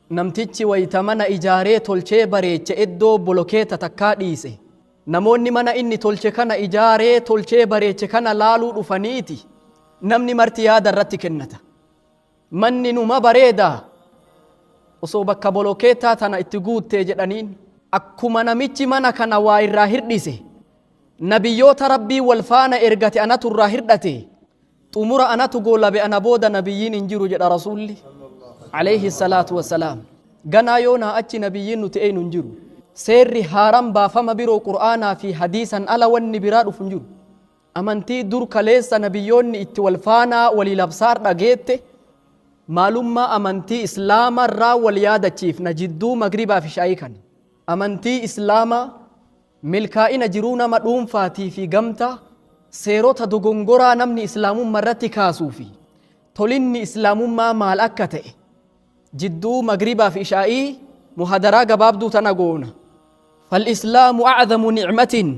namtichi wayita mana ijaaree tolchee bareeche iddoo bolokeeta takkaa dhiise. Namoonni mana inni tolche kana ijaaree tolchee bareeche kana laaluu dhufaniiti. Namni marti yaada irratti kennata. Manni numa bareedaa osoo bakka bolokeetaa tana itti guuttee jedhaniin akkuma namichi mana kana waa irraa hirdhise nabiyyoota rabbii wal faana ergate anatu irraa hirdhate xumura anatu goolabe ana booda nabiyyiin hin jiru jedha rasuulli alayhi salaatu wassalaam. Ganaa yoonaa achi nabiyyiin nuti eenyu hin jiru. Seerri haaram baafama biroo qur'aanaa fi hadiisan ala wanni biraa dhufu hin jiru. Amantii dur kaleessa nabiyyoonni itti wal faanaa walii labsaar dhageette maalummaa amantii islaamaa irraa wal yaadachiifna jidduu magribaa fi shaayii kana. Amantii islaamaa milkaa'ina jiruu nama dhuunfaatii fi gamtaa seerota dogongoraa namni islaamummaa irratti kaasuu fi tolinni islaamummaa maal akka ta'e jidduu magribaa fi shaayii muhadaraa gabaabduu tana goona. Fal-islaamu acdamu nicmatin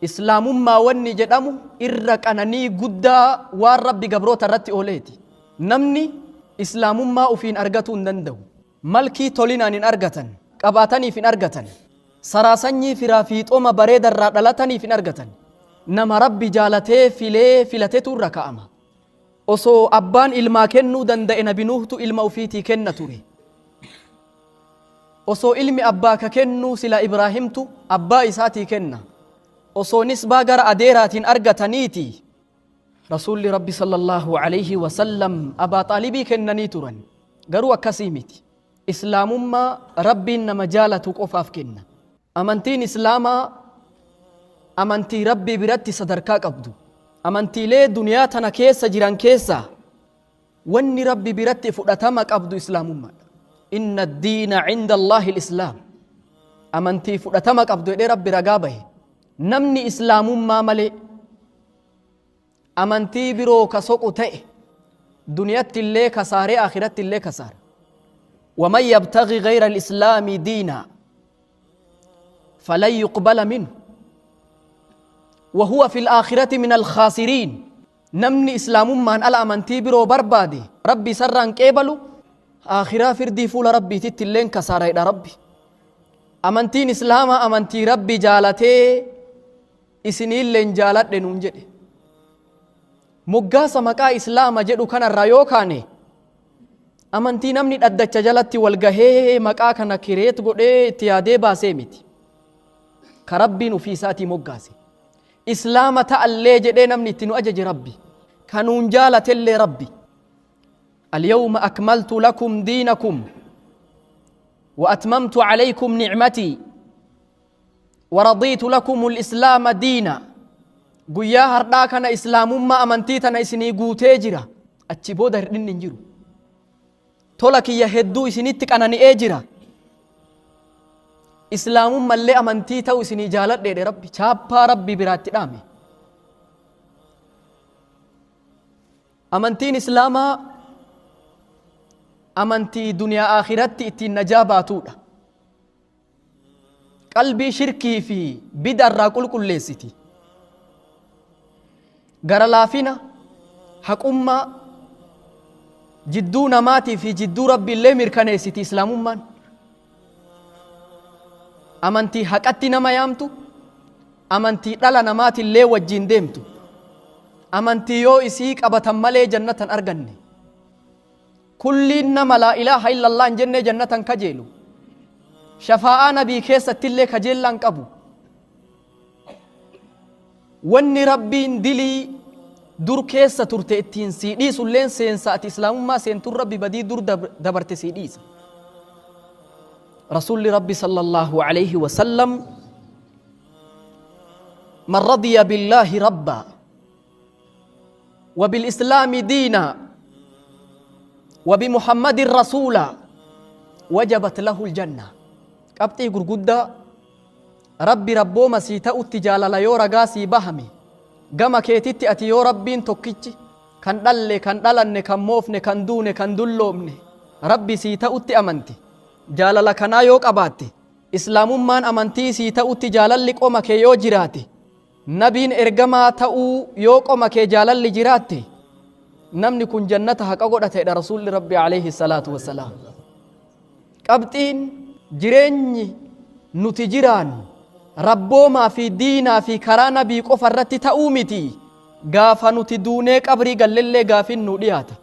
islaamummaa wanni jedhamu irra qananii guddaa waan rabbi gabroota irratti ooleeti. Namni islaamummaa ufiin argatuu hin danda'u. Malkii tolinaan hin argatan, qabaataniif hin argatan, saraasanyii firaa fiixoma bareeda irraa dhalataniif hin argatan. Nama rabbi jaalatee filatetu irra ka'ama. Osoo abbaan ilmaa kennuu danda'e nabi Nuuhtu ilma ufiitii kenna ture. Osoo ilmi abbaa ka kennuu sila Ibraahimtu abbaa isaatii kenna. Osoo nisbaa gara adeeraatiin argataniiti rasuulli rabbi sallallahu alayhi wasallam abaa xaalibii kennanii turan. Garuu akkasii miti. Islaamummaa rabbiin nama jaalatu qofaaf kenna. Amantiin islaamaa amantii rabbii biratti sadarkaa qabdu. Amantiilee duniyaa tana keessa jiran keessaa wanni rabbi biratti fudhatama qabdu islaamummaadha. Inna ad-diina cinda Allaahi al-islaam. Amantii fudhatama qabdu jedhee rabbi ragaa bahe. Namni islaamummaa malee amantii biroo ka soqu ta'e duniyatti illee kasaaree akhiratti illee kasaara. ومن يبتغي غير الإسلام دينا فلن يقبل منه وهو في الآخرة من الخاسرين. نمني إسلام من الأمنتي برو بربادي ربي سران كيبلو آخرة فردي فول ربي تتلين كسارة إلى ربي. أمنتين إسلام أمنتي ربي جالتي إسنين لين جالت لننجد مقاسة مكا إسلام جدو كان الرأيو كاني amantii namni dhaddacha jalatti wal gahee maqaa kana kireet godhee itti yaadee baasee miti. Ka rabbiin ofii isaatii moggaase. Islaama ta'allee jedhee namni itti nu ajaje rabbi. Kanuun jaalatellee rabbi. Al-yawma akmaltu lakum diinakum wa atmamtu alaykum ni'matii wa radiitu lakum al-islaama diina. Guyyaa hardhaa kana islaamummaa amantii tana isinii guutee jira. Achi booda hirdhinni hin jiru. Tola kiyya hedduu isinitti qanani'ee jira. Islaamummallee amantii ta'u isinii jaaladheedhe rabbi chaappaa rabbi biraatti dhaame. Amantiin islaamaa amantii duniyaa akhiratti ittiin najaa baatuudha. Qalbii shirkii fi bidarraa qulqulleessiti. Gara laafina haqummaa jidduu namaatii fi jidduu rabbi illee mirkaneessiti islaamummaan. Amantii haqatti nama yaamtu, amantii dhala namaati illee wajjin deemtu, amantii yoo isii qabatan malee jannatan arganne. Kulliin nama laa ilaaha illallah hin jennee jannatan kajeelu. Shafaa'aa nabii keessatti illee kajeellaan qabu. Wanni rabbiin dilii dur keessa turte ittiin sii dhiisulleen seensa ati islaamummaa seentuun rabbi badii dur dabarte sii dhiisa. Rasuulli rabbi sallallahu alayhi wa sallam man radiya billaahi rabba wa bilislaami diina wa bimuhammadin rasuula wajabat lahu aljanna. Qabxii gurguddaa rabbi rabbooma sii ta'utti jaalala yoo ragaa sii bahame gama keetitti ati yoo rabbiin tokkichi kan dhalle kan dhalanne kan moofne kan duune kan dulloomne rabbi sii ta'utti amanti jaalala kanaa yoo qabaatte islaamummaan amantii sii ta'utti jaalalli qoma kee yoo jiraate nabiin ergamaa ta'uu yoo qoma kee jaalalli jiraatte namni kun jannata haqa godhateedha rasuulli rabbi alayhi salaatu wassalaam. qabxiin jireenyi nuti jiraannu rabboomaa fi diinaa fi karaa nabii qofa irratti ta'uu miti. Gaafa nuti duunee qabrii gallellee gaafin nu dhiyaata.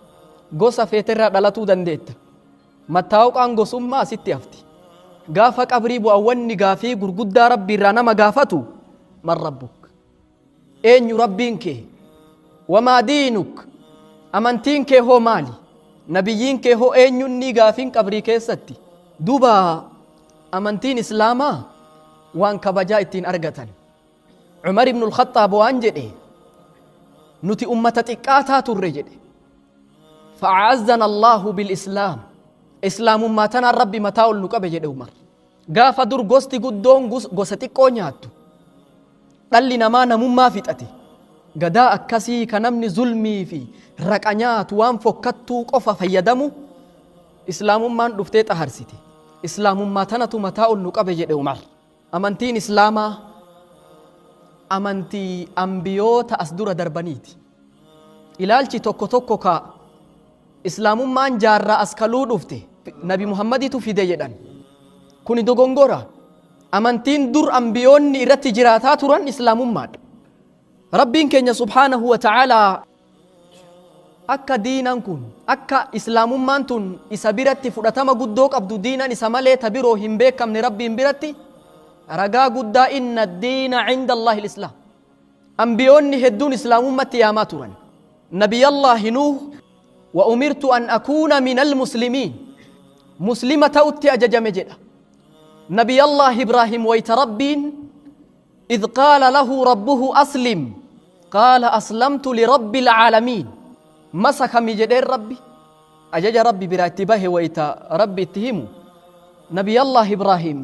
Gosa feeterraa dhalatuu dandeetta. Mattaa'uqaan gosummaa asitti hafti. Gaafa qabrii bu'awwanni gaafii gurguddaa rabbii irraa nama gaafatu man rabbuk, eenyu rabbiin kee, wamaa diinuk, amantiin kee hoo maali, nabiyyiin kee hoo eenyunni gaafiin qabrii keessatti. Duuba amantiin islaamaa waan kabajaa ittiin argatan. Umar ibn al-Khattaab waan jedhe nuti ummata xiqqaataa turre jedhe. Fa'aazzana Allahu bil islaam, islaamummaa tanaan rabbi mataa ol nu qabe jedhe Umar. Gaafa dur gosti guddoon gosa xiqqoo nyaattu, dhalli namaa namummaa fixate, gadaa akkasii ka namni zulmii fi raqa nyaatu waan fokkattuu qofa fayyadamu islaamummaan dhuftee xaharsite. Islaamummaa tanatu mataa ol nu qabe jedhe Umar. Amantiin islaamaa amantii ambiyoota as dura darbaniiti. Ilaalchi tokko tokko ka islaamummaan jaarraa as kaluu dhufte nabi Muhammaditu fide jedhan kuni dogongora. Amantiin dur ambiyoonni irratti jiraataa turan islaamummaadha. Rabbiin keenya subhaanahu wa ta'aalaa akka diinan kun akka islaamummaan tun isa biratti fudhatama guddoo qabdu diinan isa malee ta biroo hin beekamne rabbiin biratti ragaa guddaa inna diina cinda Allahi l-islaam. Ambiyoonni hedduun islaamummatti yaamaa turan. Nabiyallaahi Nuuh wa umirtu an akuuna min almuslimiin, muslima ta'utti ajajame jedha. Nabiyallaahi Ibraahim wayta rabbiin idh qaala lahu rabbuhu aslim qaala aslamtu lirabbi alcaalamiin, masakami jedheen rabbi ajaja rabbi biraa itti bahe wayta rabbi itti himu. Nabiyallaahi Ibraahim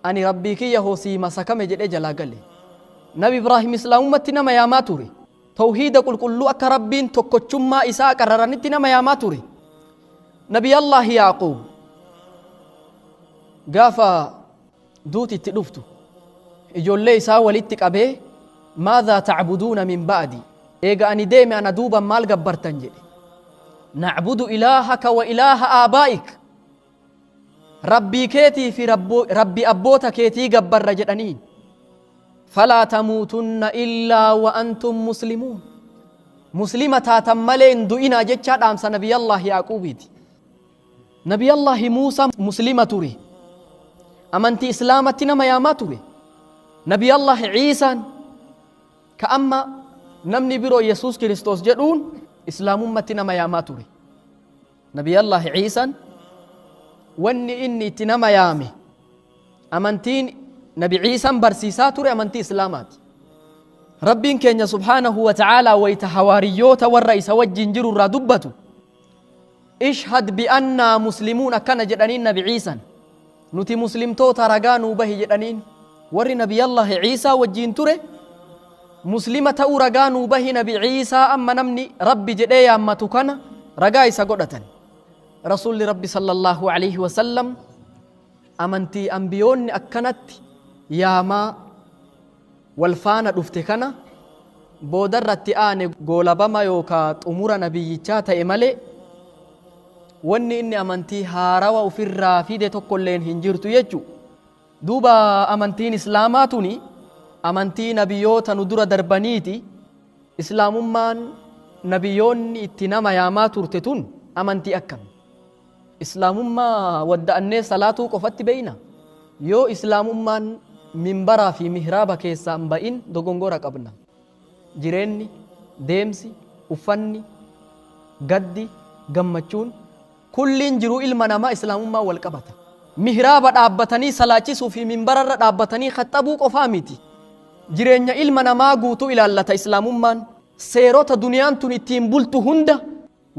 ani rabbii kiyya hoosii masakame jedhee jalaa gale. Nabi Ibraahim islaamummatti nama yaamaa ture. Tawhiida qulqulluu akka rabbiin tokkochummaa isaa qararanitti nama yaamaa ture. Nabiyallaahi Yaaquub gaafa duuti itti dhuftu ijoollee isaa walitti qabee maadhaa tacbuduuna min ba'di, eega ani deeme ana duuban maal gabbartan jedhe. Nacbudu ilaahaka wa ilaaha aabaa'ik, rabbii keetii fi rabbi abboota keetii gabbarra jedhaniin. فلا تموتن إلا وأنتم مسلمون، مسلمة تاتمالين دوئنا جتشا دامس نبي الله يعقوبيت. نبي الله موسى مسلمة توري أمنتي إسلامتنا ما ياما توري. نبي الله عيسى كأما نمني برو يسوس كريستوس جدون إسلام أمتنا ما ياما توري. نبي الله عيسى واني إني تنما يامي أمنتين نبي عيسى برسيسا توري أمنتي إسلامات. ربين كينيا سبحانه وتعالى ويتحواريوتا والرئيس والجنجر الردبة اشهد بأننا مسلمون كان جدانين نبي عيسى نتي مسلم توتا رقانو به جدانين ور نبي الله عيسى والجين توري مسلمة رقانو به نبي عيسى أما نمني ربي جدايا أما تكنا رقايسا قدة رسول ربي صلى الله عليه وسلم أمنتي أنبيون أكنت yaamaa walfaana dhufte kana boodarratti aane goolabama yookaa xumura nabiyyichaa ta'e malee wanni inni amantii haarawa ofirraa fide tokkolleen hin jirtu jechu. Duuba amantiin islaamaa tuni amantii nabiyyoota nu dura darbaniiti. Islaamummaan nabiyyoonni itti nama yaamaa turte tun amantii akkam? Islaamummaa wadda'annee salaatuu qofatti beeyna? Yoo islaamummaan minbaraa fi mihraaba keessaan ba'in dogongora qabna. Jireenyi, deemsi, uffanni, gaddi, gammachuun kulliin jiruu ilma namaa islaamummaa wal qabata. Mihraaba dhaabbatanii salaachisuu fi minbararra dhaabbatanii khaxabuu qofaa miti. Jireenya ilma namaa guutuu ilaallata islaamummaan. Seerota duniyaan tun ittiin bultu hunda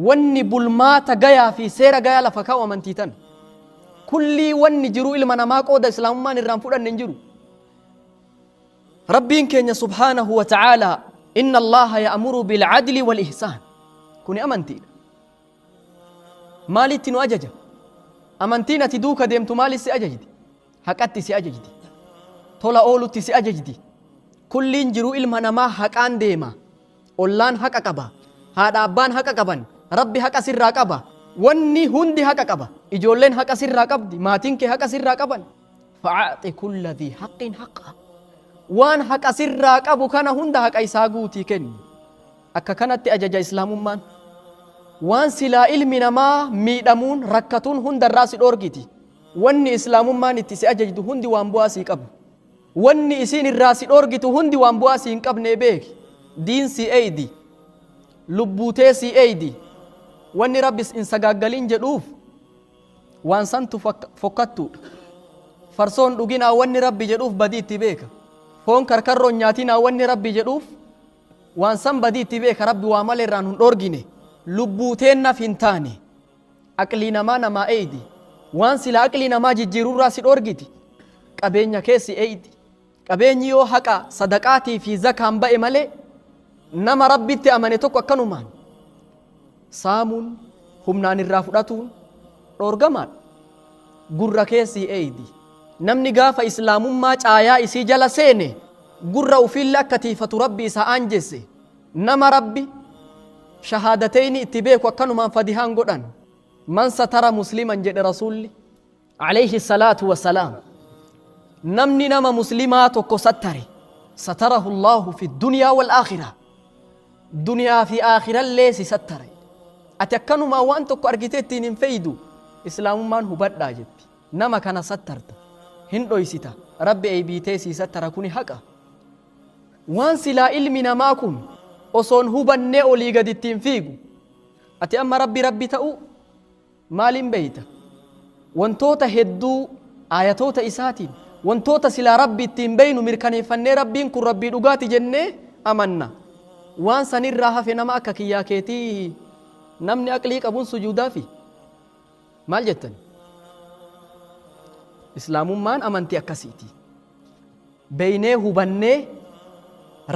wanni bulmaata gayaa fi seera gayaa lafa kaa'u amantii tan. Kullii wanni jiruu ilma namaa qooda islaamummaan irraan fudhanne hin jiru. ربين كينيا سبحانه وتعالى إن الله يأمر بالعدل والإحسان كوني أمنتي مالي تنو أجج أمنتينا تدوك ديمتو مالي سي أججدي حقاتي سي أججدي طولا أولوتي سي أججدي كلين جرو إلمنا ما حقان ديما أولان حق أقبا هذا أبان حق أقبان ربي حق سر أقبا wanni hundi haqa qaba ijoolleen haqa sirraa qabdi maatiin kee haqa sirraa qaban fa'aati kulla dhii haqqin haqa waan haqa sirraa qabu kana hunda haqa isaa guutii kenni akka kanatti ajaja islaamummaan waan silaa ilmi namaa miidhamuun rakkatuun hundarraa si dhoorgiti wanni islaamummaan itti si ajajdu hundi waan bu'aa sii qabu wanni isiin irraa si dhoorgitu hundi waan bu'aa sii hin qabne beeki diin si eeydi lubbuutee si eeydi wanni rabbis in sagaaggaliin jedhuuf waan santu fokkattuudha farsoon dhuginaa wanni rabbi jedhuuf badii itti beeka foon karkarroon nyaatinaa wanni rabbi jedhuuf waan san badii itti beeka rabbi waa malee irraan hin dhoorgine lubbuuteen naf hin taane aqlii namaa eeydi waan sila aqlii namaa jijjiirurraa si dhoorgiti qabeenya keessi eeydi qabeenyi yoo haqa sadaqaatii fi zakaan ba'e malee nama rabbitti amane tokko akkanumaan saamuun humnaan irraa fudhatuun dhoorgamaadha gurra keessi eeydi namni gaafa islaamummaa caayaa isii jala seene gurra ufiille akka tiifatu rabbi isaa aanjesse nama rabbi shahaadatayni itti beeku akkanumaan fadihaan godhan man satara musliman jedhe rasulli alayhi salaatu wassalaam namni nama muslimaa tokko sattare satarahu allahu fi dunyaa wal aakhira duniyaa fi aakhirallee si sattare ati akkanumaan waan tokko argitee ittiin hin fayyidu islaamummaan hubadhaa jetti nama kana sattarta hin dhoysita rabbi eeybiitee sii sattara kuni haqa waan silaa ilmi namaa kun osoon hubannee olii gad ittiin fiigu ati amma rabbi ta'u maaliin beeyta wantoota hedduu ayatoota isaatiin wantoota silaa rabbi ittiin beeynu mirkaneeffannee rabbiin kun rabbii dhugaati jennee amanna waan sanirraa hafe nama akka kiyyaa keetii namni aqlii qabuun sujuudaafi maal jettan islaamummaan amantii akkasiiti beeynee hubannee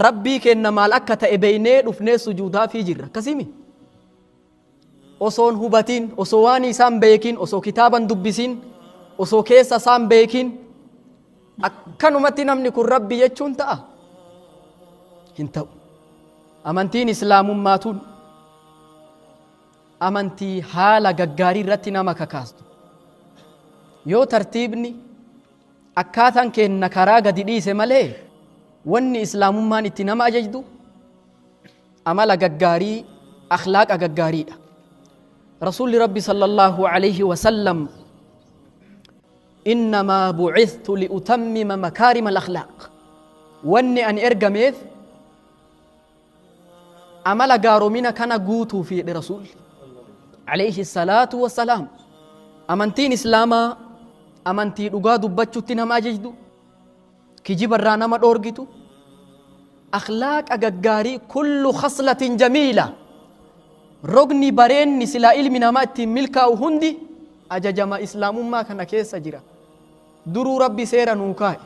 rabbii kenna maal akka ta'e beeynee dhufnee sujuudaafii jirra akkasimi osoon hubatiin osoo waan isaan beekin osoo kitaaban dubbisin osoo keessa isaan beekin akkanumatti namni kun rabbi jechuun ta'a hin ta'u amantiin islaamummaatuun amantii haala gaggaarii irratti nama kakaastu yoo tartiibni akkaataan kenna karaa gadi dhiise malee wanni islaamummaan itti nama ajajdu amala gaggaarii akhlaaqa gaggaariidha rasuulli rabbi sallallahu alayhi wasallam innamaa bu'ithtu liutammima makaarima alakhlaaq wanni ani ergameef amala gaaromina kana guutuu fi jedhe rasuulli alayhi salaatu wassalaam amantiin islaamaa amantii dhugaa dubbachuutti nama ajajdu kijibarraa nama dhoorgitu akhlaaqa gaggaarii kullu khaslatin jamiila rogni bareenni silaa ilmi namaa ittiin milkaa'u hundi ajajama islaamummaa kana keessa jira duruu rabbi seera nuu kaa'e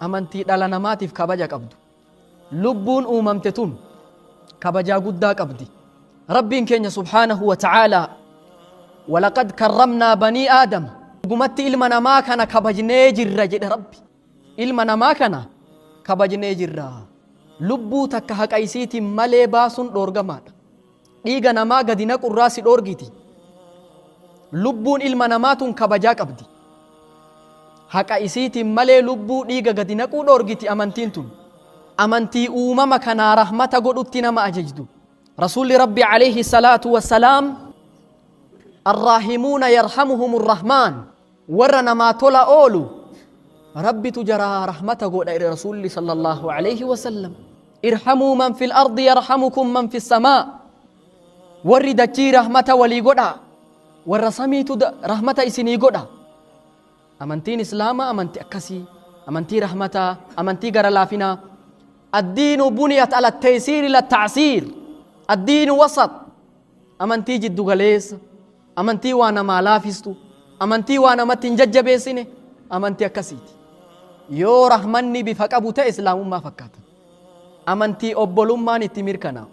amantii dhala namaatiif kabaja qabdu lubbuun uumamte tun kabajaa guddaa qabdi rabbiin keenya subhaanahu wa ta'aalaa walaqad karramnaa banii aadama dhugumatti ilma namaa kana kabajnee jirra jedhe rabbi ilma namaa kana kabajnee jirra lubbuu takka haqa isiitiin malee baasuun dhoorgamaadha dhiiga namaa gadi naqurraa si dhoorgiti lubbuun ilma namaatun kabajaa qabdi haqa isiitiin malee lubbuu dhiiga gadi naquu dhoorgiti amantiin tun amantii uumama kanaa rahmata godhutti nama ajajdu rasuulli rabbi alayhi salaatu wassalaam الراحمون يرحمهم الرحمن ورنا ما تولا أولو ربي تجرى رحمته قول رسول صلى الله عليه وسلم ارحموا من في الأرض يرحمكم من في السماء ورد جي رحمة ولي قدا ورسمي رحمة إسني قدا أمنتين إسلام أمنتي أكسي أمنتي رحمة أمنتي قرلافنا الدين بنيت على التيسير للتعسير الدين وسط أمنتي جد غليس amantii waa namaa laafistu amantii waa namatti hin jajjabeessine amantii akkasiiti yoo rahmanni bifa qabu ta'e islaamummaa fakkaata amantii obbolummaan itti mirkanaa'u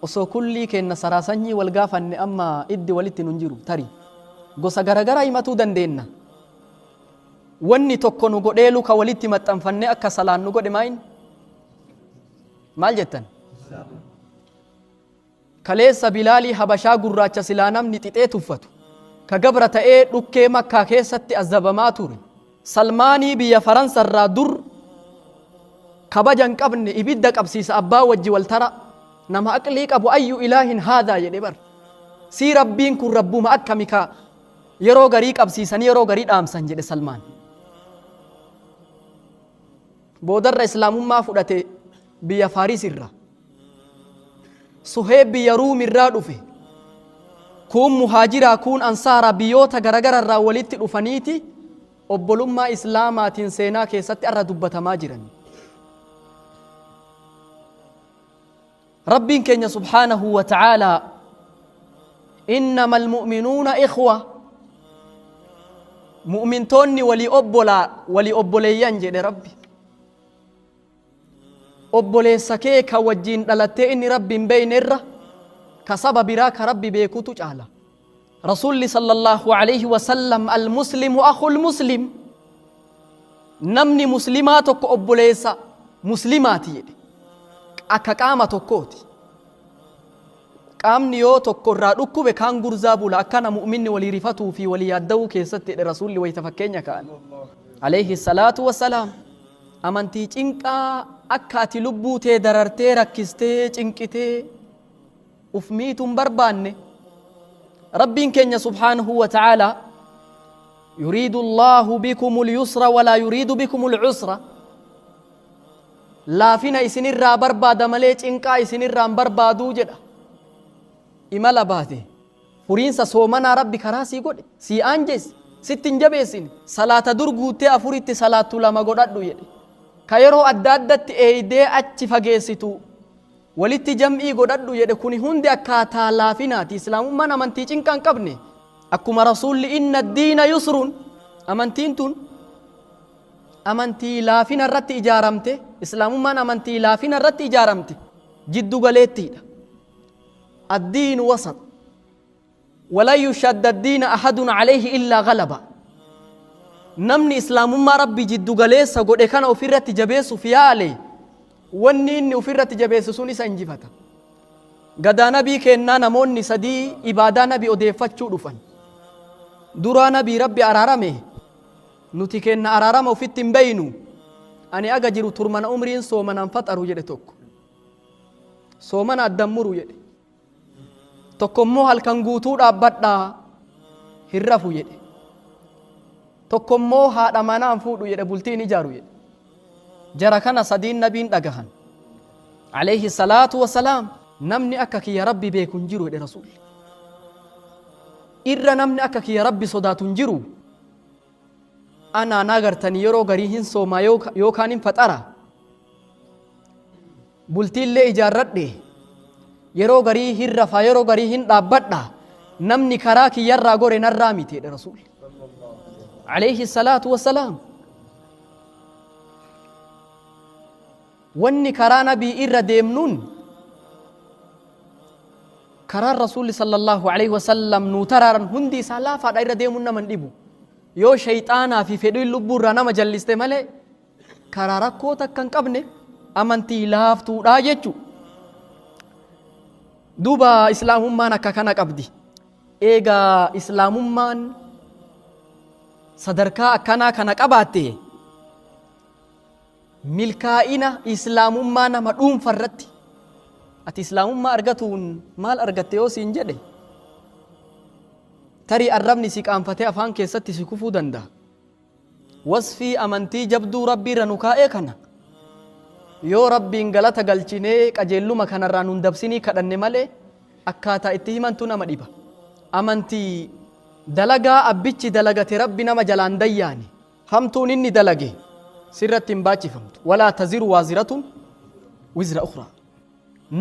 osoo kullii kenna saraasanyii wal gaafanne amma iddi walitti nun jiru tarii gosa garagaraa himatuu dandeenna wanni tokko nu godhee luka walitti maxxanfanne akka salaan nu godhe maayin maal jettan kaleessa bilaalii habashaa gurraacha silaa namni xixee tuffatu كجبرة إيه لكي مكة كيسة الزبماتوري سلماني بيا فرنسا الرادور كبجن قبن إبدك أبسيس أبا وجي والترى نما أكليك أبو أي إله هذا يدبر سي ربين كن ربو ما أكمكا يرو غريك أبسيسان يرو غريد آمسان جد سلمان بودر إسلام ما فدته بيا فارس الرا صهيب بيا روم الرادفه كون مهاجرا كون أنصارا بيوتا غرغر الرا ولدت الأفنيتي أبولما إسلامات سينا كيست أرى دبتا ماجرا رب كن سبحانه وتعالى إنما المؤمنون إخوة مؤمن توني ولي أبوليان جد ربي أبولي سكيك وجين دلتي إني ربي بين الرّ كسبب راك ربي بيكوتو جعلا رسول صلى الله عليه وسلم المسلم أخو المسلم نمني مسلماتك أبوليسا مسلماتي akka qaama tokkooti qaamni yoo tokko irraa dhukkube kaan gurzaa bula akkana mu'minni walii rifatuu fi walii yaadda'uu keessatti rasuulli wayita fakkeenya ka'an alayhi salaatu wassalaam amantii cinqaa akka ati lubbuu tee darartee rakkistee cinqitee uf miituun barbaanne rabbiin keenya subhaanahu wa ta'aalaa yuriidu allaahu bikumul yusra walaa yuriidu bikumul usra laafina isinirraa barbaada malee cinqaa isinirraan barbaaduu jedha imala baate furiinsa soomanaa rabbi karaa sii godhe sii aanjees sittin jabeessin salaata dur guuttee afuritti salaattu lama godhadhu jedhe ka yeroo adda addatti eeydee achi fageessitu walitti jam'ii godhadhu jedhe kuni hundi akkaataa laafinaati islaamummaan amantii cinqaa hin qabne akkuma rasuulli inna addiina yusrun amantiin tun amantii laafina irratti ijaaramte islaamummaan amantii laafina irratti ijaaramte jiddu galeettiidha addiinu wasat wala yushadda addiina ahadun alayhi illaa galaba namni islaamummaa rabbi jiddu galeessa godhe kana ofirratti jabeessuuf yaale wanni inni ofirratti jabeessu sun isa injifata gadaa nabii kennaa namoonni sadii ibaadaa nabii odeeffachuu dhufan duraa nabii rabbi araarame nuti kenna araarama ofitti hin beeynu ani aga jiru turmana umriin soomanaan faxaru jedhe tokko soomana addammuru jedhe tokkommoo halkan guutuu dhaabbadhaa hin rafu jedhe tokkommoo haadha manaan fuudhu jedhe bultiin ijaaru jedhe jara kana sadiin nabiin dhagahan alayhi salaatu wassalaam namni akka kiyya rabbi beeku hin jiru jedhe rasuulli irra namni akka kiyya rabbi sodaatu hin jiru ana nagartani yeroo garii hin sooma yookaan hin faxara bultiillee ijaarradhe yeroo garii hin rafa yeroo garii hin dhaabbadha namni karaa kiyyarraa gore narraa miti jedhe rasuulli alayhi salaatu wassalaam wanni karaa nabii irra deemnuun karaa rasuulli sallallahu alayhi wasallam nuu taraaran hundi isaa laafaadha irra deemuun naman dhibu yoo shayxaanaa fi fedhiin lubbuu irraa nama jalliste malee karaa rakkoo takka hin qabne amantii laaftuudhaa jechu duuba islaamummaan akka kana qabdi eegaa islaamummaan sadarkaa akkanaa kana qabaatte milkaa'ina islaamummaa nama dhuunfa irratti ati islaamummaa argatuun maal argatte yoo siin jedhe tarii arrabni si qaanfatee afaan keessatti si kufuu danda'a wasfii amantii jabduu rabbii irra nu kaa'ee kana yoo rabbiin galata galchinee qajeelluma kanarraa nun dabsinii kadhanne malee akkaataa itti himantu nama dhiba amantii dalagaa abbichi dalagate rabbi nama jalaan dayyaani hamtuun inni dalage sirratti hin baachifamtu walaa taziru waaziratun wizra ukhraa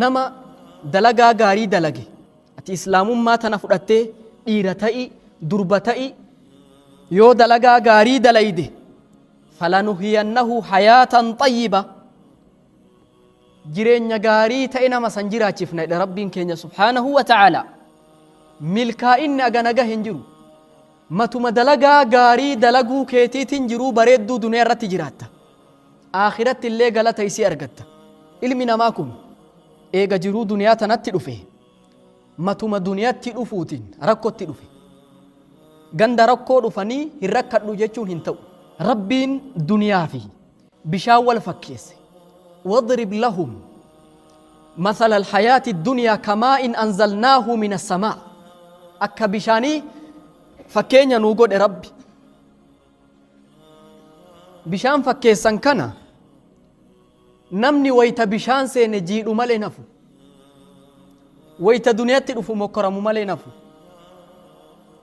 nama dalagaa gaarii dalage ati islaamummaa tana fudhattee dhiira ta'i durba ta'i yoo dalagaa gaarii dalayde falanuhiyannahu hayaatan xayyiba jireenya gaarii ta'e nama san jiraachifna jedha rabbiin keenya subhaanahu wa ta'ala milkaa'inni aganaga hin jiru matuma dalagaa gaarii dalaguu keetiitiin jiruu bareedduu duniyaa irratti jiraatta akhiratti illee galata isii argatta ilmi namaa kun eega jiruu duniyaa tanatti dhufe matuma duniyaatti dhufuutiin rakkotti dhufe ganda rakkoo dhufanii hin rakkadhu jechuun hin ta'u. Rabbiin duniyaa fi bishaan wal fakkeesse. واضرب لهم مثل الحياة الدنيا كماء أنزلناه من السماء أكا بشاني فكينيا نوغود ربي بشان فكيسان كنا نمني ويتا بشان سينجيد مالي نفو ويتا دنيا تدفو مكرم مالي نفو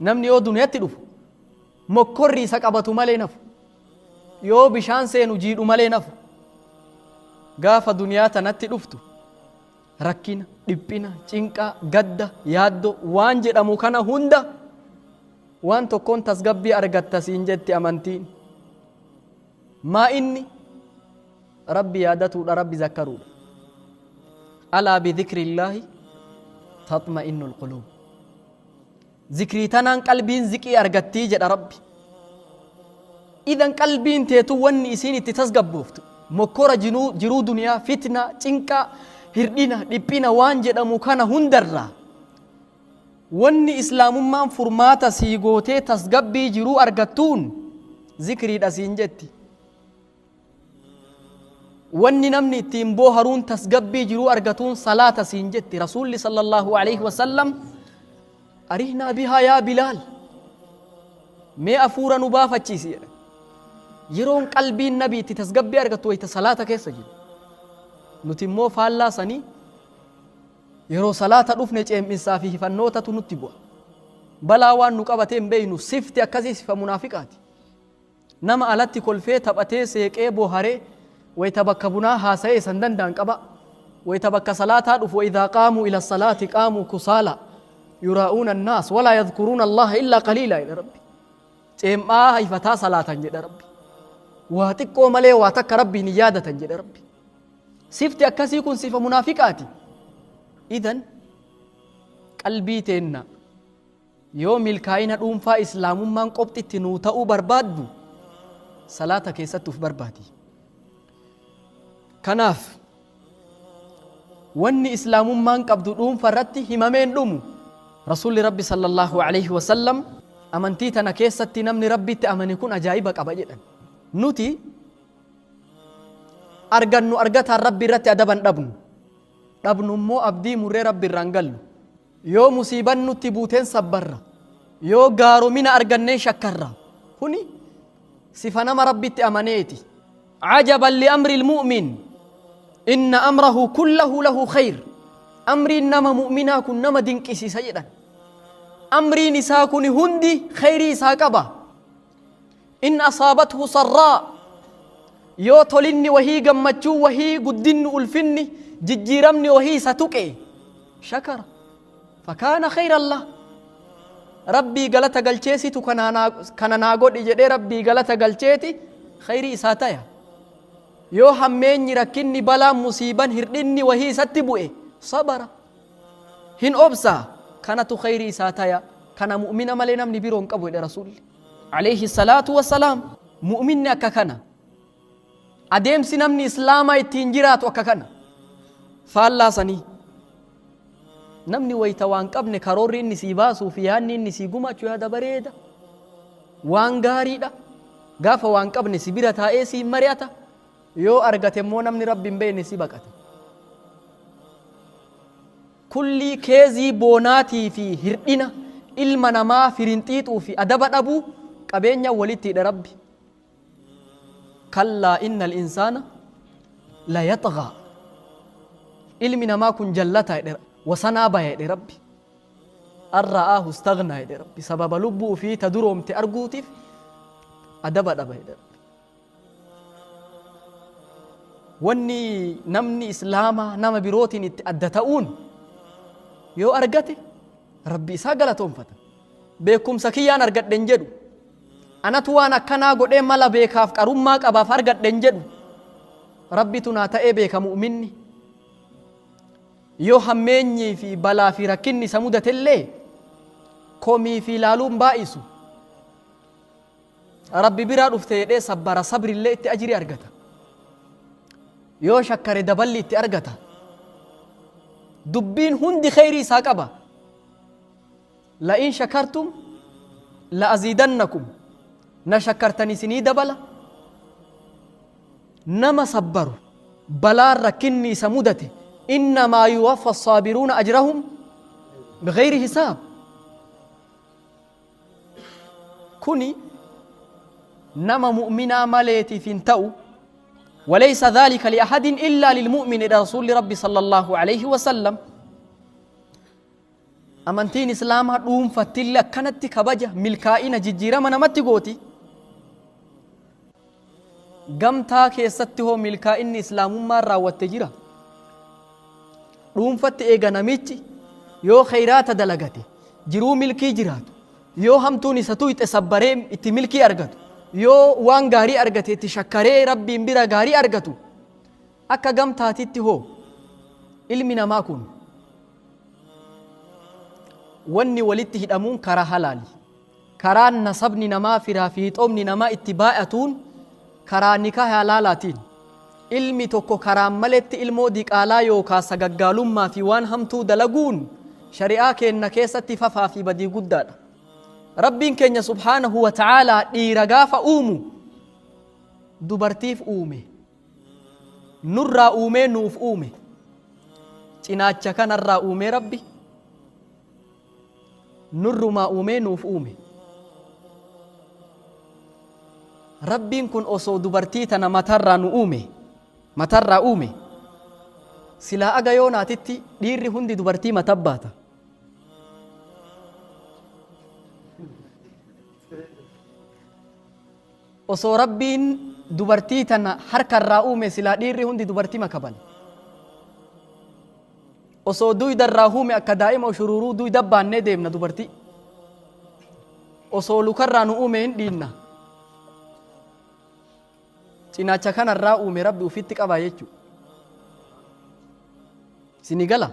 نمني يو دنيا تدفو مكري سكبتو مالي نفو يو بشان سينجيد مالي نفو gaafa duniyaa tanatti dhuftu rakkina, dhiphina, cinqaa, gadda, yaaddo waan jedhamu kana hunda waan tokkoon tasgabbii argatta siin jetti amantiin. Maa inni rabbi yaadatuudha, rabbi zakkaruudha. Alaa bidhikrillaahi tatma'innul quluub. Zikrii tanaan qalbiin ziqii argattii jedha rabbi. Idan qalbiin teetu wanni isiin itti tasgabbooftu mokkora jiruu duniyaa, fitna, cinqaa, hirdhina, dhiphina waan jedhamu kana hundarraa wanni islaamummaan furmaata sii gootee tasgabbii jiruu argattuun zikriidha siin jetti. wanni namni ittiin booharuun tasgabbii jiruu argatuun salaata siin jetti. Rasuulli sallallahu alaihi wasallam arihnaa bihaa yaa Bilaal, mee afuura nu baafachiisi jedhe. yeroon qalbiin nabii itti tasgabbii argattu wayita salaata keessa jiru. Nuti immoo faallaa sanii yeroo salaata dhufne ceemminsaa fi hifannootatu nutti bu'a. Balaa waan nu qabatee hin beeynu sifti akkasii sifa munaafiqaati. Nama alatti kolfee taphatee seeqee booharee wayita bakka bunaa haasa'ee san danda'an qaba. wayita bakka salaataa dhufu وإذا قاموا إلى الصلاة قاموا كسالى يراؤون الناس ولا يذكرون الله إلا قليلا إلى ربي. ceem'aa hifataa salaatan jedha rabbi. waa xiqqoo malee waa takka rabbiin yaadatan jedha rabbi. sifti akkasii kun sifa munaafiqaati. idan qalbii teenna yoo milkaa'ina dhuunfaa islaamummaan qophitti nuu ta'uu barbaaddu salaata keessatti uf barbaadi. kanaaf wanni islaamummaan qabdu dhuunfa irratti himameen dhumu. rasuulli rabbi sallallahu alaihi wasallam amantii tana keessatti namni rabbitti amane kun ajaa'iba qaba jedhan. nuti argannu argataan rabbi irratti adaban dhabnu immoo abdii murree rabbi irraan gallu. yoo musiiban nutti buuteen sabbarra, yoo gaaromina arganneen shakkarra. kuni sifa nama rabbitti amaneeti. cajaban liamri ilmu'min inna amrahu kullahu lahu khayr. amriin nama mu'minaa kun nama dinqisiisa jedhan. amriin isaa kun hundi khayrii isaa qaba. in asaabathu sarraa, yoo tolinni wahii gammachuu wahii guddinni ulfinni jijjiiramni wahii isa tuqe shakara fakaana khayran lah. rabbii galata galcheesitu kana naa godhi jedhee rabbii galata galcheeti khayrii isaa taya. yoo hammeenyi rakkinni balaan musiiban hirdhinni wahii isatti bu'e sabara hin obsaa kanatu khayrii isaa taya. kana mu'mina malee namni biroo hin qabu jedhe rasuulli alayhi salaatu wassalaam. mu'minni akka kana, adeemsi namni islaamaa ittiin jiraatu akka kana. faallaa sanii namni wayita waan qabne karoorri inni sii baasuu fi yaanni inni sii gumachu yaada bareeda waan gaariidha. gaafa waan qabne si bira taa'ee sii mari'ata. yoo argate immoo namni rabbi hin beekne si baqata. kulli keezii boonaatii fi hirdhina ilma namaa firinxiixuu fi adaba dhabuu qabeenya walitti hidha rabbi. kallaa innal insaana la yaxgaa. ilmi namaa kun jallataa jedhe wasanaa baya jedhe rabbi. arra'aahu istagnaa jedhe rabbi. sababa lubbuu fi ta duroomte arguutiif adaba dhaba jedhe rabbi. wanni namni islaamaa nama birootiin itti adda ta'uun yoo argate rabbi isaa galatoonfata. beekumsa kiyyaan argadhen jedhu, anatu waan akkanaa godhee mala beekaaf qarummaa qabaaf argadhen jedhu. rabbitu naa ta'ee beeka mu'minni. yoo hammeenyii fi balaa fi rakkinni isa mudatellee komii fi laaluun baa'isu rabbi biraa dhufte jedhee sabbara sabrillee itti ajiri argata. yoo shakkare daballi itti argata. dubbiin hundi khayrii isaa qaba. la'in shakartum la'aziidannakum na shakkartan isinii dabala nama sabbaru balaan rakkinni isa mudate innamaa yuwaffa assaabiruuna ajrahum bigayri hisaab kuni nama mu'minaa maleetiif hin ta'u وليس ذلك لأحد إلا للمؤمن رسول ربي صلى الله عليه وسلم أمنتين إسلام دوم فتلا كانت كبجة ملكائنا ججيرا من أمتي قوتي قمتا كيسته ملكائن إسلام مرة والتجيرا دوم فت إيغا نميتي يو خيرات دلغتي جرو ملكي جراتو يو همتوني ستو يتسبرين اتي ملكي أرغتو yoo waan gaarii argate itti shakkaree rabbiin bira gaarii argatu akka gamtaatitti hoo ilmi namaa kun wanni walitti hidhamuun karaa halaali karaan nasabni namaa firaa fi hixoomni namaa itti baay'atuun karaa nikaa halaalaatiin ilmi tokko karaan maletti ilmoo diqaalaa yookaan sagaggaalummaa fi waan hamtuu dalaguun shari'aa keenna keessatti fafaa fi badii guddaadha. Rabbiin keenya subhaanahu wa ta'aalaa dhiira gaafa uumu dubartiif uume nurraa uumee nuuf uume cinaacha kanarraa uume rabbi nurrumaa uumee nuuf uume rabbiin kun osoo dubartii tana matarraa nu uume matarraa uume silaa aga yoonaatitti dhiirri hundi dubartii matabbaata osoo rabbiin dubartii tana harkarraa uume silaa dhiirri hundi dubartii makaban osoo duydarraa uume akka daa'ima ushururuu duyda baannee deemna dubartii osoo lukarraa nu uume hin dhiinna cinaacha kanarraa uume rabbi ufitti qaba jechuu sinigala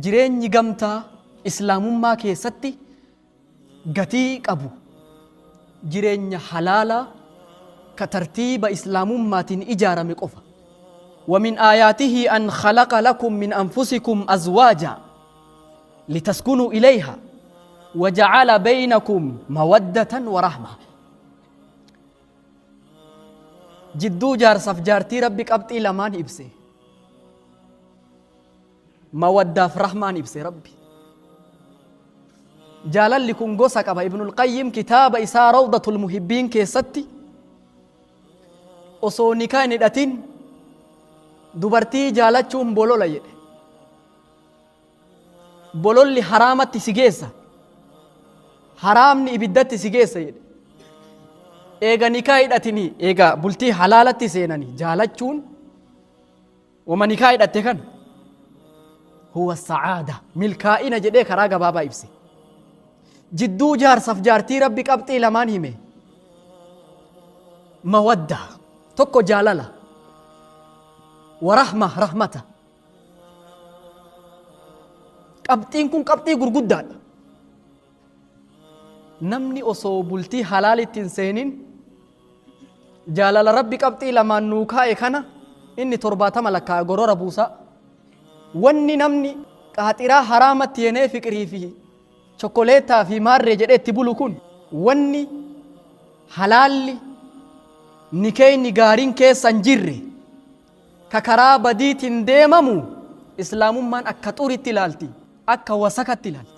jireenyi gamtaa islaamummaa keessatti gatii qabu jireenya halaala ka tartiiba islaamummaatiin ijaarame qofa ومن آياته أن خلق لكم من أنفسكم أزواجا لتسكنوا إليها وجعل بينكم مودة ورحمة جدو جار صف جارتي ربك أبتي لمان إبسي مودة في رحمن إبسي ربي جالل لكم قوسك أبا ابن القيم كتاب إساء روضة المحبين كيستي أصوني كان الأتين dubartii jaalachuun bolola jedhe bololli haraamatti si geessa haraamni ibiddatti si geessa jedhe eega nikaa hidhatini eega bultii halaalatti seenani jaalachuun wama nikaa hidhatte kan huwa sacaada milkaa'ina jedhee karaa gabaabaa ibse jidduu jaarsaf jaartii rabbi qabxii lamaan hime mawadda tokko jaalala ورحمة رحمته قبطين كن قبطي غرغداد نمني أصو بلتي حلال التنسينين جالال ربي قبطي لما نوكا إخانا إني ترباتا ملكا غرور بوسا واني نمني قاترا حرامت يني فكري فيه شوكوليتا في مار جده تبولو كن واني حلال نكي نغارين كي سنجيري ككرا بديت ديممو إسلاممان أكا طوريت لالتي أكا وسكت لالتي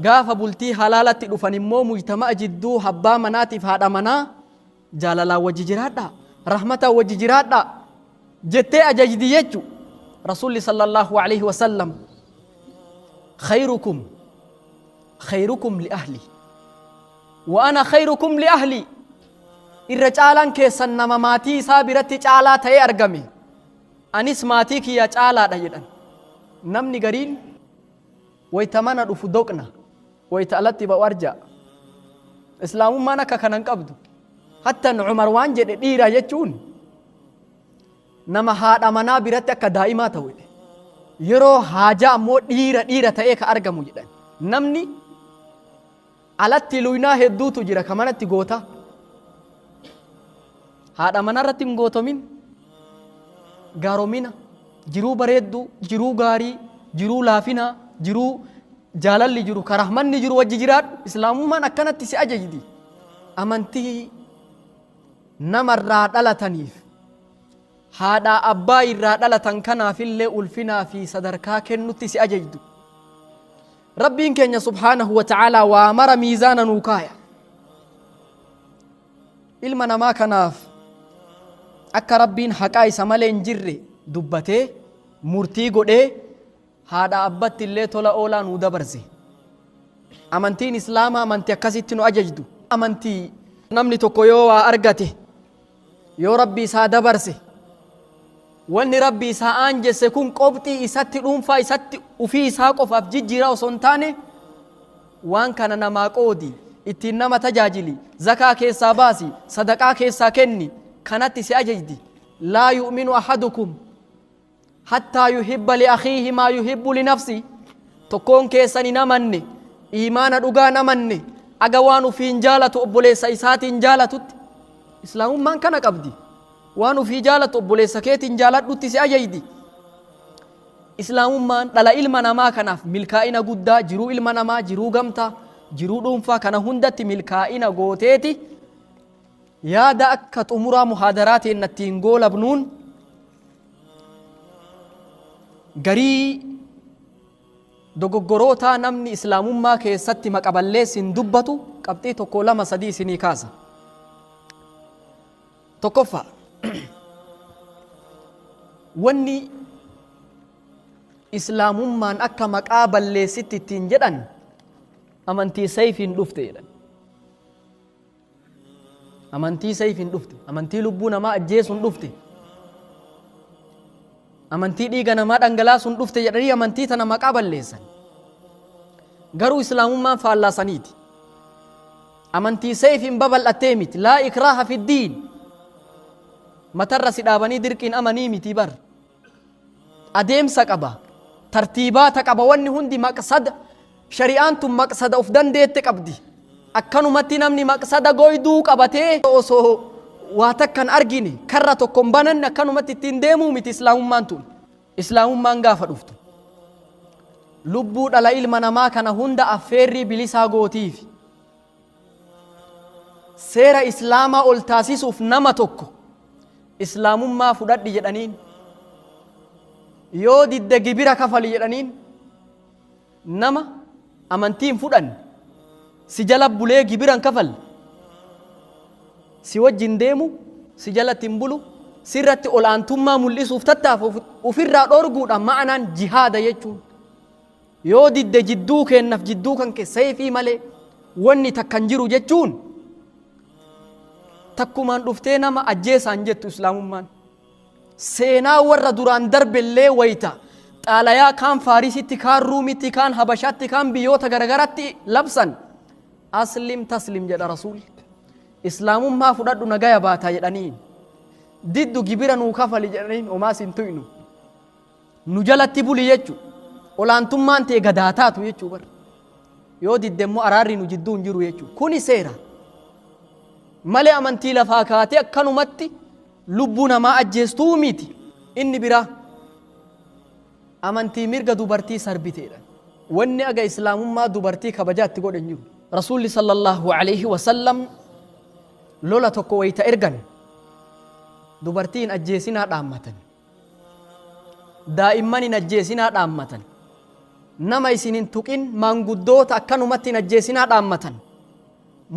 غافة بلتي حلالتي دفنمو مجتمع جدو حبا مناتي فهذا منا جالالا وججرات رحمة وججرات جتة أججدي يجو رسول صلى الله عليه وسلم خيركم لأهلي وأنا خيركم لأهلي الرجالان كيسن نماماتي سابرتي جالا تي أرقمي anis maatii kiyya caalaadha jedhan namni gariin wayta mana dhufu doqna wayta alatti ba'u arja islaamummaan akka kanan qabdu hatta Umar waan jedhe dhiira jechuun nama haadha manaa biratti akka daa'imaa ta'u yeroo haajaa ammoo dhiira ta'ee ka argamu jedhan namni alatti luynaa hedduutu jira ka manatti goota haadha manaa irratti hin gootomin gaaromina jiruu bareeddu jiruu gaarii jiruu laafina jiruu jaalalli jiru ka rahmanni jiru wajji jiraadhu. Islaamummaan akkanatti si ajajdi. Amantii namarraa dhalataniif haadhaa abbaa irraa dhalatan kanaafillee ulfinaa fi sadarkaa kennutti si ajajdu. Rabbiin keenya subhaanahu wa ta'aalaa waa mara miizaana nuu kaaya. Ilma namaa kanaaf akka rabbiin haqaa isa malee hin jirre dubbatee murtii godhee haadha abbatti illee tola oolaa nuu dabarse. Amantiin islaamaa amantii akkasitti nu ajajdu. Amantii namni tokko yoo waa argate yoo rabbi isaa dabarse wanni rabbi isaa aanjesse kun qobxii isatti dhuunfaa isatti ufii isaa qofaaf jijjiiraa osoo hin taane waan kana namaa qoodi ittiin nama tajaajili zakaa keessaa baasi sadaqaa keessaa kenni kanatti si ajajdi. laa yu'minu ahadukum hattaa yuhibba li akhiihi maa yuhibbu li nafsi. tokkoon keessan hin amanne iimaana dhugaa hin amanne aga waan ufiin jaalatu obboleessa isaatiin jaalatutti. Islaamummaan kana qabdi. waan ufii jaalatu obboleessa keetiin jaaladhutti si ajajdi. Islaamummaan dhala ilma namaa kanaaf milkaa'ina guddaa jiruu ilma namaa jiruu gamtaa jiruu dhuunfaa kana hundatti milkaa'ina gooteeti yaada akka xumuraa muhaadaraatiin nattiin goolabnuun garii dogoggorootaa namni islaamummaa keessatti maqaballeessin dubbatu qabxii tokko lama sadii isinii kaasa. Tokkoffaa wanni islaamummaan akka maqaa balleessitti ittiin jedhan amantii sayfiin dhufte jedhan. Amantii sayfiin dhufte, amantii lubbuu namaa ajjeesuun dhufte, amantii dhiiga namaa dhangalaasuun dhufte jedhanii amantii tana maqaa balleessan. Garuu islaamummaan faallaasaniiti. Amantii sayfiin babal'attee miti. laa ikraaha fiddiin. Matarra si dhaabanii dirqiin amanii miti bar. Adeemsa qaba. Tartiibaata qaba. Wanni hundi maqsada shari'aan tun maqsada of dandeette qabdi. Akkanumatti namni maqsada goyduu qabatee osoo waa takkan argine karra tokkon bananne akkanumatti ittiin deemuu miti islaamummaan tun. Islaamummaan gaafa dhuftu lubbuu dhala ilma namaa kana hunda affeerrii bilisaa gootiif seera islaamaa ol taasisuuf nama tokko islaamummaa fudhadhi jedhaniin yoo didde gibira kafali jedhaniin nama amantiin fudhan si jala bulee gibiran kafal si wajjin deemu si jalatti hin bulu sirratti olaantummaa mul'isuuf tattaaf ofirraa dhorguudhaan ma'anaan jihaada jechuun yoo didde jidduu kennaaf jidduu kan sayfii malee wanni takkan jiru jechuun takkumaan dhuftee nama ajjeesaan jettu islaamummaan. Seenaa warra duraan darbellee wayita xaalayaa kaan faarisitti kaan ruumitti kaan habashaatti kaan biyyoota garagaratti labsan aslim taslim jedha rasuulli. Islaamummaa fudhadhu nagaya baataa jedhaniin diddu gibira nuu kafali jedhaniin homaas hin tuynu nu jalatti buli jechu olaantummaan ta'e gadaataatu jechuu bar yoo didde immoo araarri nu jidduu hin jiru jechuu kuni seera malee amantii lafaa kaatee akkanumatti lubbuu namaa ajjeestuu miti. Inni biraa amantii mirga dubartii sarbiteedha. Wanni aga islaamummaa dubartii kabajaatti godhan jiru. Rasuulli sallallahu alaihi wasallam lola tokko wayita ergan dubartiin ajjeesinaa dhaammatan daa'imman hin ajjeesinaa dhaammatan nama isin hin tuqin maanguddoota akkanumatti hin ajjeesinaa dhaammatan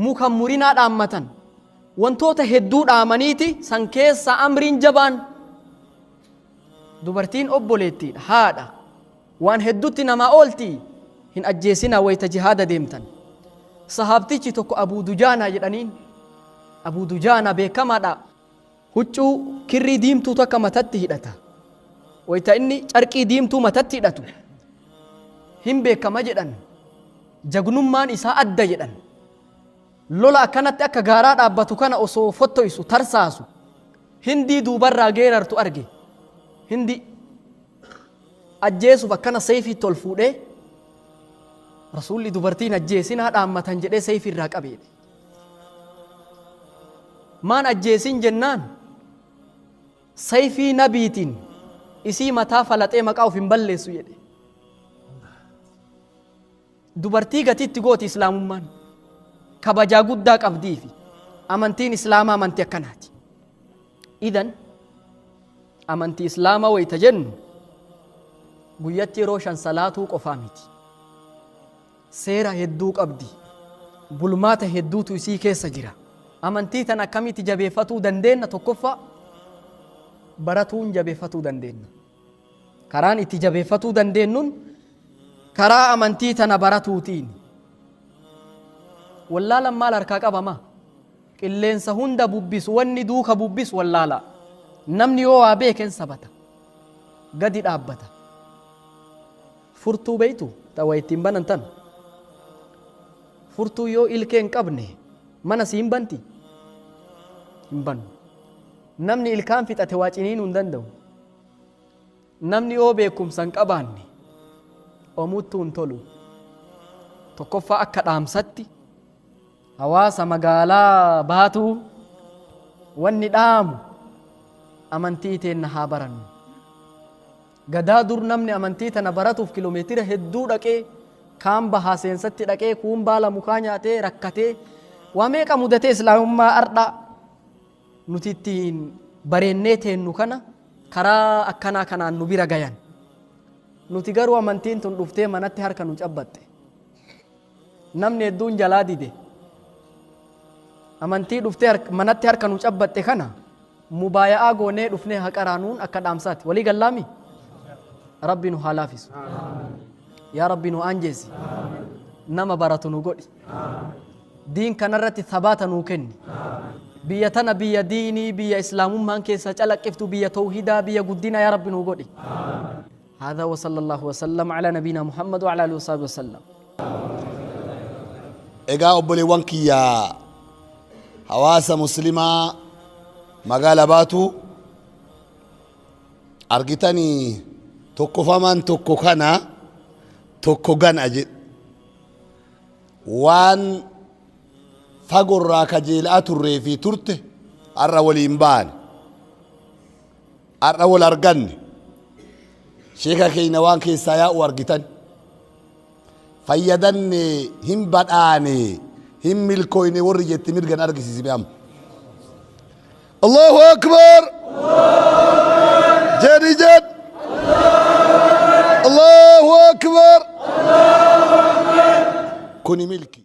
mukan murinaa dhaammatan wantoota hedduu dhaamaniiti san keessa amriin jabaan dubartiin obboleettiidha haadha waan hedduutti namaa oolti hin ajjeesinaa wayita jihaada deemtan. Sahaabtichi tokko Abuu Dujaanaa jedhaniin Abuu Dujaanaa beekamaadha. Huccuu kirrii diimtuu tokko matatti hidhata. Wayita inni carqii diimtuu matatti hidhatu hin beekama jedhan jagnummaan isaa adda jedhan. Lola akkanatti akka gaaraa dhaabbatu kana osoo fottoisu tarsaasu hindii duubarraa geerartu arge. Hindi ajjeesuuf akkana sayfiitti ol fuudhee rasuulli dubartiin ajjeesinaa dhaammatan jedhee sayfiirraa qabeedhe. Maan ajjeesin jennaan sayfii nabiitiin isii mataa falaxee maqaa of hin balleessu jedhe. dubartii gatitti gooti islaamummaan kabajaa guddaa qabdii fi amantiin islaamaa amantii akkanaati. Idan amantii islaamaa wayita jennu guyyatti yeroo 5 salaatuu qofaa miti. Seera hedduu qabdi. Bulmaata hedduutu isii keessa jira. Amantii tan akkamitti jabeeffatuu dandeenya? Tokkoffaa baratuun jabeeffatuu dandeenya. Karaan itti jabeeffatuu dandeenyuun karaa amantii tana baratuutiin. Wallaalaan maal harkaa qabama? Qilleensa hunda bubbisu wanni duuka bubbisu wallaala. Namni yoo waa beeken sabata. Gadi dhaabbata. Furtuu beeytu ta'uu ittiin banantan. Furtuu yoo ilkeen qabne mana si hin banti? Hin bannu. Namni ilkaan fixate waa ciniinuu hin danda'u. Namni yoo beekumsa hin qabaanne omuttuu hin tolu. Tokkoffaa akka dhaamsatti hawaasa magaalaa baatuu wanni dhaamu amantii teenna haa barannu. Gadaa dur namni amantii tana baratuuf kiiloomeetira hedduu dhaqee kaan bahaa seensatti dhaqee kuun baala mukaa nyaatee rakkatee waa meeqa mudatee islaamummaa ardhaa nuti ittiin bareennee teennu kana karaa akkanaa kanaan nu bira gayan. Nuti garuu amantiin tun dhuftee manatti harka nu cabbatte. Namni hedduun jalaa dide. Amantii dhuftee manatti harka nu cabbatte kana mubaaya'aa goonee dhufnee haqaraanuun akka dhaamsaati. Walii gallaami? Rabbi nu haa laafisu. Yaa Rabbi nu anjeesi. Nama baratu nu godhi. Diin kanarratti thabaata nuu kenni. Biyya tana biyya diinii, biyya islaamummaan keessa calaqqiftu, biyya tawhidaa, biyya guddina yaa Rabbi nu godhi. هذا وصلى الله وسلم على نبينا محمد وعلى آله وصحبه وسلم. Egaa obboleewwan kiyyaa hawaasa muslimaa magaalaa baatu argitanii tokkofamaan tokko kana tokko gana jedhu waan fagorraa kajeelaa turree fi turte har'a waliin baane har'a wal arganne sheeka keenya waan keessaa yaa'u argitan fayyadanne hin badhaane hin milkooyne warri jetti mirgan argisiisime amma Allahu akbar jadi jad Allahu akbar kuni milki